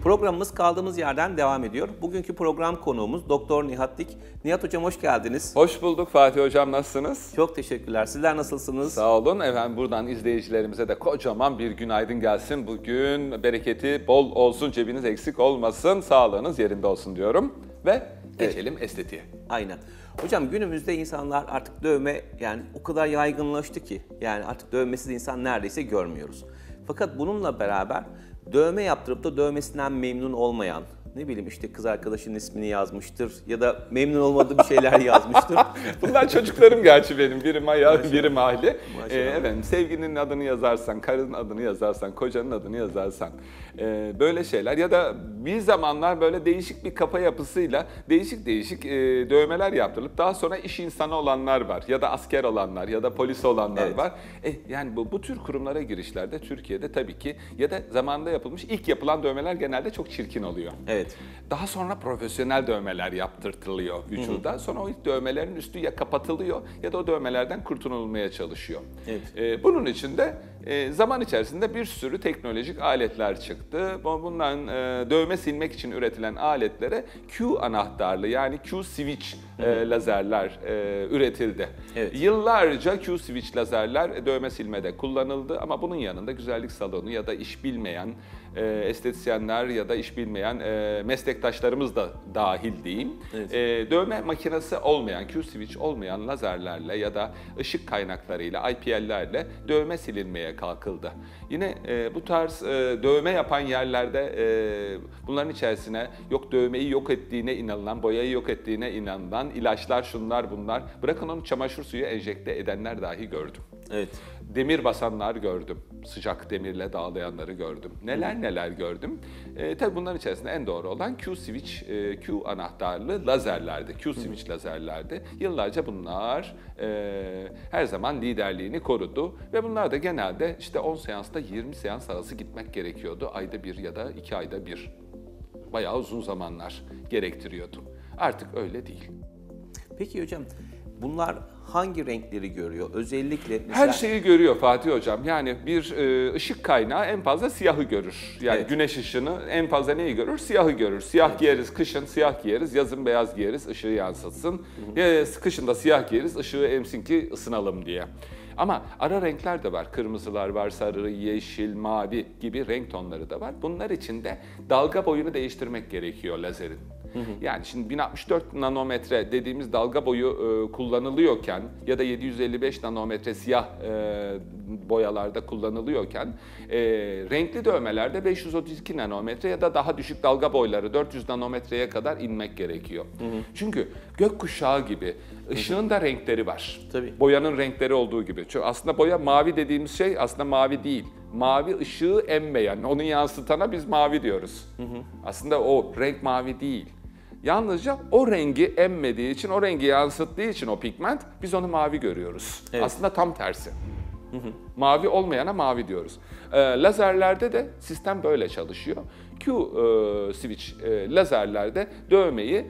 Programımız kaldığımız yerden devam ediyor. Bugünkü program konuğumuz Doktor Nihat Dik. Nihat Hocam hoş geldiniz. Hoş bulduk Fatih Hocam, nasılsınız? Çok teşekkürler. Sizler nasılsınız? Sağ olun. Efendim buradan izleyicilerimize de kocaman bir günaydın gelsin. Bugün bereketi bol olsun, cebiniz eksik olmasın, sağlığınız yerinde olsun diyorum. Ve geçelim estetiğe. Aynen. Hocam günümüzde insanlar artık dövme yani o kadar yaygınlaştı ki yani artık dövmesiz insan neredeyse görmüyoruz. Fakat bununla beraber dövme yaptırıp da dövmesinden memnun olmayan, ne bileyim işte kız arkadaşının ismini yazmıştır ya da memnun olmadığı bir şeyler yazmıştır. Bunlar çocuklarım gerçi benim. Biri Maya, biri Mahli. Maşallah. Sevgilinin adını yazarsan, karının adını yazarsan, kocanın adını yazarsan böyle şeyler ya da bir zamanlar böyle değişik bir kafa yapısıyla değişik dövmeler yaptırılıp daha sonra iş insanı olanlar var ya da asker olanlar ya da polis olanlar var. Yani bu tür kurumlara girişlerde Türkiye'de tabii ki ya da zamanında yapılmış ilk yapılan dövmeler genelde çok çirkin oluyor. Evet. Daha sonra profesyonel dömeler yaptırtılıyor vücuda. Sonra o ilk dövmelerin üstü ya kapatılıyor ya da o dövmelerden kurtulmaya çalışıyor. Evet. Bunun için de zaman içerisinde bir sürü teknolojik aletler çıktı. Bundan dövme silmek için üretilen aletlere Q anahtarlı yani Q switch lazerler üretildi. Evet. Yıllarca Q switch lazerler dövme silmede kullanıldı ama bunun yanında güzellik salonu ya da iş bilmeyen estetisyenler ya da iş bilmeyen meslektaşlarımız da dahil diyeyim. Evet. Dövme makinesi olmayan, Q-switch olmayan lazerlerle ya da ışık kaynaklarıyla, IPL'lerle dövme silinmeye kalkıldı. Yine bu tarz dövme yapan yerlerde bunların içerisine yok dövmeyi yok ettiğine inanılan, boyayı yok ettiğine inanılan ilaçlar, şunlar bunlar, bırakın onu çamaşır suyu enjekte edenler dahi gördüm. Evet. Demir basanlar gördüm. Sıcak demirle dağlayanları gördüm. Neler gördüm. Tabii bunların içerisinde en doğru olan Q-switch, Q anahtarlı lazerlerdi. Q-switch lazerlerdi. Yıllarca bunlar her zaman liderliğini korudu. Ve bunlar da genelde işte 10 seansta 20 seans arası gitmek gerekiyordu. Ayda bir ya da 2 ayda bir. Bayağı uzun zamanlar gerektiriyordu. Artık öyle değil. Peki hocam bunlar hangi renkleri görüyor? Özellikle mesela... Her şeyi görüyor Fatih Hocam. Yani bir ışık kaynağı en fazla siyahı görür. Yani Evet. güneş ışını en fazla neyi görür? Siyahı görür. Siyah giyeriz, kışın siyah giyeriz, yazın beyaz giyeriz, ışığı yansıtsın. Kışın da siyah giyeriz, ışığı emsin ki ısınalım diye. Ama ara renkler de var. Kırmızılar var, sarı, yeşil, mavi gibi renk tonları da var. Bunlar için de dalga boyunu değiştirmek gerekiyor lazerin. Yani şimdi 1064 nanometre dediğimiz dalga boyu kullanılıyorken ya da 755 nanometre siyah boyalarda kullanılıyorken renkli dövmelerde 532 nanometre ya da daha düşük dalga boyları 400 nanometreye kadar inmek gerekiyor. Çünkü gökkuşağı gibi ışığın da renkleri var. Tabii. Boyanın renkleri olduğu gibi. Çünkü aslında boya mavi dediğimiz şey aslında mavi değil. Mavi ışığı emmeyen, onu yansıtana biz mavi diyoruz. Aslında o renk mavi değil. Yalnızca o rengi emmediği için, o rengi yansıttığı için o pigment biz onu mavi görüyoruz. Evet. Aslında tam tersi. Mavi olmayana mavi diyoruz. Lazerlerde de sistem böyle çalışıyor. Q-switch lazerlerde dövmeyi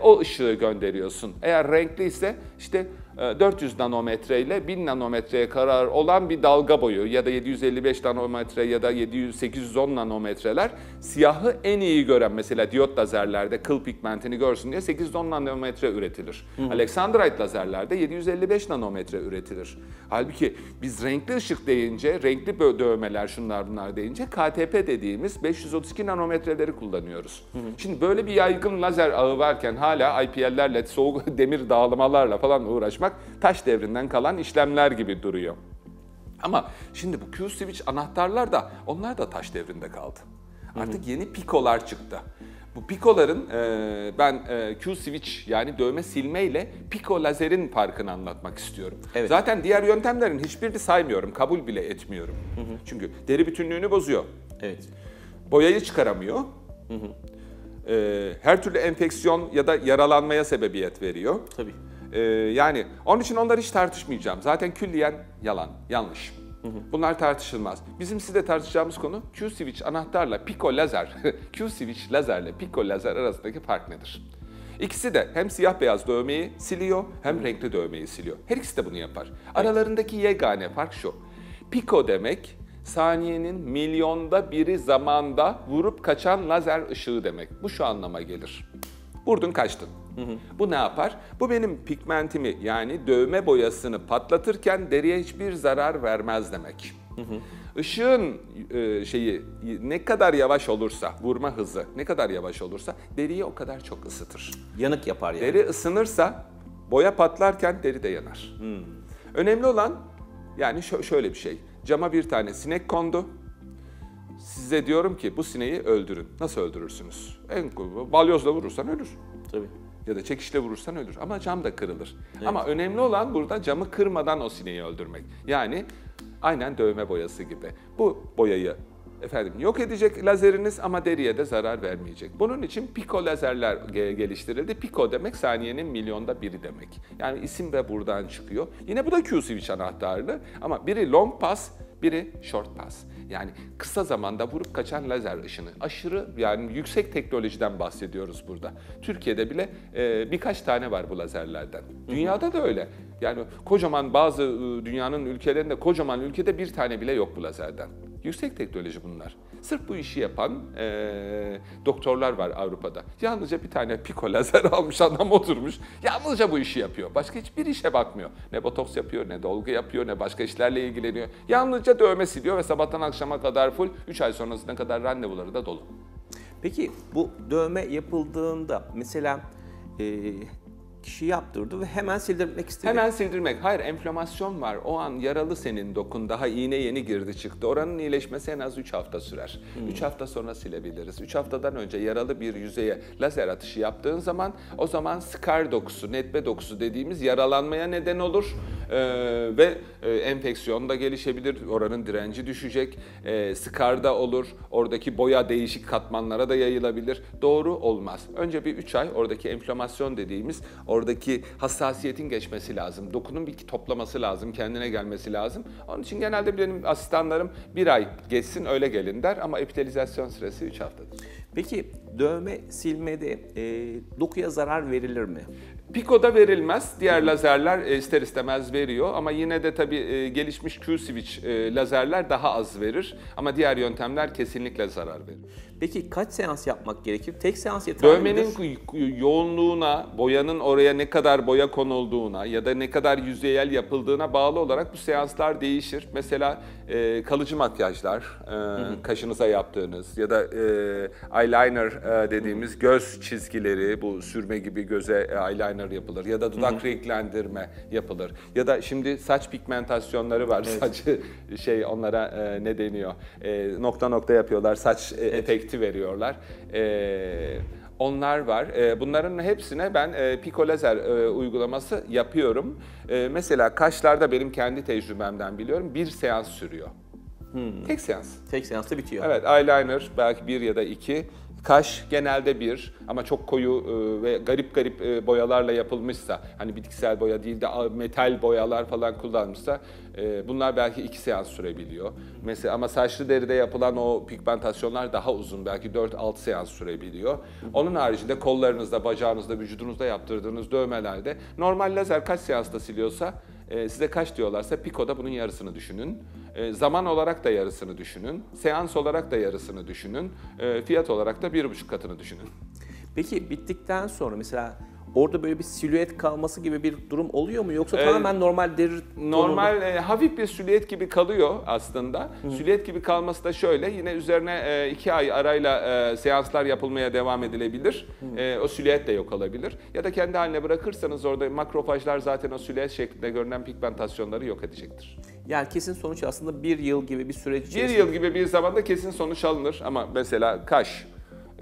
o ışığı gönderiyorsun. Eğer renkli ise işte 400 nanometre ile 1000 nanometreye kadar olan bir dalga boyu ya da 755 nanometre ya da 810 nanometreler siyahı en iyi gören mesela diyot lazerlerde kıl pigmentini görsün diye 810 nanometre üretilir. Alexandrite lazerlerde 755 nanometre üretilir. Halbuki biz renkli ışık deyince, renkli dövmeler şunlar bunlar deyince KTP dediğimiz 532 nanometreleri kullanıyoruz. Şimdi böyle bir yaygın lazer ağı varken hala IPL'lerle, soğuk demir dağlamalarla falan uğraşmak taş devrinden kalan işlemler gibi duruyor. Ama şimdi bu Q-switch anahtarlar da onlar da taş devrinde kaldı. Artık yeni pikolar çıktı. Bu pikoların ben Q-switch yani dövme silmeyle piko lazerin farkını anlatmak istiyorum. Evet. Zaten diğer yöntemlerin hiçbirini saymıyorum, kabul bile etmiyorum. Çünkü deri bütünlüğünü bozuyor. Evet. Boyayı çıkaramıyor. Her türlü enfeksiyon ya da yaralanmaya sebebiyet veriyor. Tabii. Yani onun için onları hiç tartışmayacağım. Zaten külliyen yalan, yanlış. Bunlar tartışılmaz. Bizim size tartışacağımız konu Q-switch anahtarla piko lazer, Q-switch lazerle piko lazer arasındaki fark nedir? İkisi de hem siyah beyaz dövmeyi siliyor hem renkli dövmeyi siliyor. Her ikisi de bunu yapar. Aralarındaki yegane fark şu. Piko demek saniyenin milyonda biri zamanda vurup kaçan lazer ışığı demek. Bu şu anlama gelir. Vurdun kaçtın. Bu ne yapar? Bu benim pigmentimi yani dövme boyasını patlatırken deriye hiçbir zarar vermez demek. Işığın ne kadar yavaş olursa, vurma hızı ne kadar yavaş olursa deriyi o kadar çok ısıtır. Yanık yapar yani. Deri ısınırsa boya patlarken deri de yanar. Önemli olan yani şöyle bir şey. Cama bir tane sinek kondu. Size diyorum ki bu sineği öldürün. Nasıl öldürürsünüz? Balyozla vurursan ölür. Tabii. Ya da çekişle vurursan ölür. Ama cam da kırılır. Evet. Ama önemli olan burada camı kırmadan o sineği öldürmek. Yani aynen dövme boyası gibi. Bu boyayı yok edecek lazeriniz ama deriye de zarar vermeyecek. Bunun için piko lazerler geliştirildi. Piko demek saniyenin milyonda biri demek. Yani isim de buradan çıkıyor. Yine bu da Q-switch anahtarlı ama biri long pass, biri short pass. Yani kısa zamanda vurup kaçan lazer ışını. Aşırı yani yüksek teknolojiden bahsediyoruz burada. Türkiye'de bile birkaç tane var bu lazerlerden. Dünyada da öyle. Yani kocaman bazı dünyanın ülkelerinde kocaman ülkede bir tane bile yok bu lazerden. Yüksek teknoloji bunlar. Sırf bu işi yapan doktorlar var Avrupa'da. Yalnızca bir tane piko lazer almış adam oturmuş. Yalnızca bu işi yapıyor. Başka hiçbir işe bakmıyor. Ne botoks yapıyor, ne dolgu yapıyor, ne başka işlerle ilgileniyor. Yalnızca dövme siliyor ve sabahtan akşama kadar full, 3 ay sonrasına kadar randevuları da dolu. Peki bu dövme yapıldığında mesela kişi yaptırdı ve hemen sildirmek istedi. Hemen sildirmek. Hayır, enflamasyon var. O an yaralı senin dokun. Daha iğne yeni girdi çıktı. Oranın iyileşmesi en az 3 hafta sürer. 3 hafta sonra silebiliriz. 3 haftadan önce yaralı bir yüzeye lazer atışı yaptığın zaman o zaman scar dokusu, netbe dokusu dediğimiz yaralanmaya neden olur. Ve enfeksiyon da gelişebilir. Oranın direnci düşecek. Scar da olur. Oradaki boya değişik katmanlara da yayılabilir. Doğru olmaz. Önce bir 3 ay oradaki enflamasyon dediğimiz oradaki hassasiyetin geçmesi lazım. Dokunun bir toplaması lazım, kendine gelmesi lazım. Onun için genelde benim asistanlarım 1 ay geçsin öyle gelin der ama epitelizasyon süresi 3 haftadır. Peki dövme silmede dokuya zarar verilir mi? Piko'da verilmez. Diğer lazerler ister istemez veriyor ama yine de tabii gelişmiş Q-switch lazerler daha az verir ama diğer yöntemler kesinlikle zarar verir. Peki kaç seans yapmak gerekir? Tek seans yeterli Dövmenin midir? yoğunluğuna, boyanın oraya ne kadar boya konulduğuna ya da ne kadar yüzeyel yapıldığına bağlı olarak bu seanslar değişir. Mesela kalıcı makyajlar, kaşınıza yaptığınız ya da eyeliner dediğimiz göz çizgileri, bu sürme gibi göze eyeliner yapılır ya da dudak renklendirme yapılır. Ya da şimdi saç pigmentasyonları var. Evet. Saçı onlara ne deniyor? Nokta nokta yapıyorlar. Saç efekti veriyorlar. Onlar var. Bunların hepsine ben piko lazer uygulaması yapıyorum. Mesela kaşlarda benim kendi tecrübemden biliyorum 1 seans sürüyor. Tek seans. Tek seansta bitiyor. Evet, eyeliner belki 1 ya da 2. Kaş genelde 1 ama çok koyu ve garip boyalarla yapılmışsa, hani bitkisel boya değil de metal boyalar falan kullanmışsa bunlar belki 2 seans sürebiliyor. Mesela ama saçlı deride yapılan o pigmentasyonlar daha uzun, belki 4-6 seans sürebiliyor. Onun haricinde kollarınızda, bacağınızda, vücudunuzda yaptırdığınız dövmelerde normal lazer kaç seansta siliyorsa size kaç diyorlarsa pikoda bunun yarısını düşünün. Zaman olarak da yarısını düşünün. Seans olarak da yarısını düşünün. Fiyat olarak da 1,5 katını düşünün. Peki bittikten sonra mesela orada böyle bir silüet kalması gibi bir durum oluyor mu? Yoksa tamamen normal deri normal hafif bir silüet gibi kalıyor aslında. Silüet gibi kalması da şöyle, yine üzerine 2 ay arayla seanslar yapılmaya devam edilebilir. O silüet de yok olabilir. Ya da kendi haline bırakırsanız orada makrofajlar zaten o silüet şeklinde görünen pigmentasyonları yok edecektir. Yani kesin sonuç aslında 1 yıl gibi bir süreç içerisinde. 1 yıl gibi bir zamanda kesin sonuç alınır ama mesela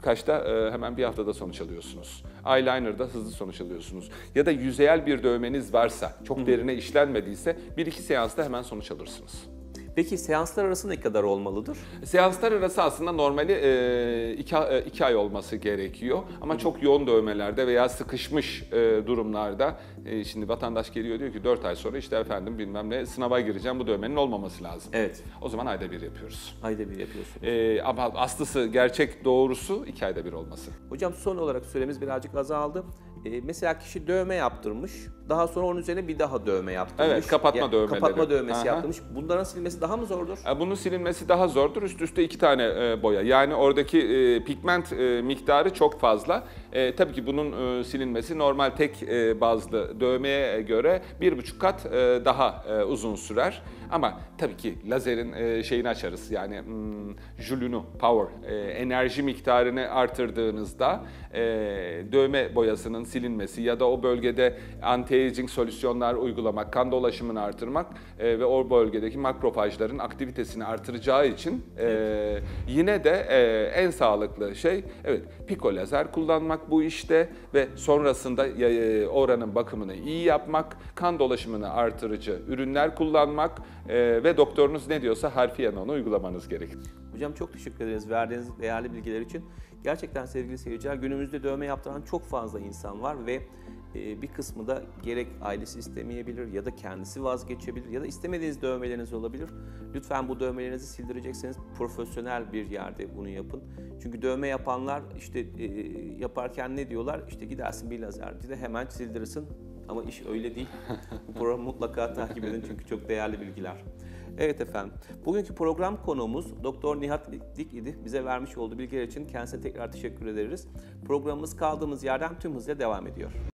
kaşta hemen bir haftada sonuç alıyorsunuz. Eyeliner'da hızlı sonuç alıyorsunuz. Ya da yüzeyel bir dövmeniz varsa, çok derine işlenmediyse 1-2 seansta hemen sonuç alırsınız. Peki seanslar arası ne kadar olmalıdır? Seanslar arası aslında normali 2 ay olması gerekiyor. Ama çok yoğun dövmelerde veya sıkışmış durumlarda şimdi vatandaş geliyor diyor ki 4 ay sonra işte efendim bilmem ne sınava gireceğim, bu dövmenin olmaması lazım. Evet. O zaman ayda 1 yapıyoruz. Ayda 1 yapıyorsunuz. Ama aslısı, gerçek doğrusu 2 ayda 1 olması. Hocam son olarak süremiz birazcık azaldı. Mesela kişi dövme yaptırmış. Daha sonra onun üzerine bir daha dövme yaptırmış. Evet, kapatma dövmeleri. Kapatma dövmesi Aha. yaptırmış. Bunların silmesi daha mı zordur? Bunun silinmesi daha zordur. Üst üste 2 tane boya. Yani oradaki pigment miktarı çok fazla. Tabii ki bunun silinmesi normal tek bazlı dövmeye göre 1,5 kat daha uzun sürer. Ama tabii ki lazerin şeyini açarız. Yani jülünü, power, enerji miktarını artırdığınızda dövme boyasının silinmesi ya da o bölgede anti-aging solüsyonlar uygulamak, kan dolaşımını artırmak ve o bölgedeki makrofajların aktivitesini artıracağı için yine de en sağlıklı şey evet piko lazer kullanmak bu işte ve sonrasında oranın bakımını iyi yapmak, kan dolaşımını artırıcı ürünler kullanmak ve doktorunuz ne diyorsa harfiyen onu uygulamanız gerekir. Hocam çok teşekkür ederiz verdiğiniz değerli bilgiler için. Gerçekten sevgili seyirciler günümüzde dövme yaptıran çok fazla insan var ve bir kısmı da gerek ailesi istemeyebilir ya da kendisi vazgeçebilir ya da istemediğiniz dövmeleriniz olabilir. Lütfen bu dövmelerinizi sildirecekseniz profesyonel bir yerde bunu yapın. Çünkü dövme yapanlar işte yaparken ne diyorlar? İşte gidersin bir lazercide hemen sildirirsin. Ama iş öyle değil. Bu programı mutlaka takip edin çünkü çok değerli bilgiler. Evet efendim, bugünkü program konuğumuz Doktor Nihat Dik idi. Bize vermiş olduğu bilgiler için kendisine tekrar teşekkür ederiz. Programımız kaldığımız yerden tüm hızla devam ediyor.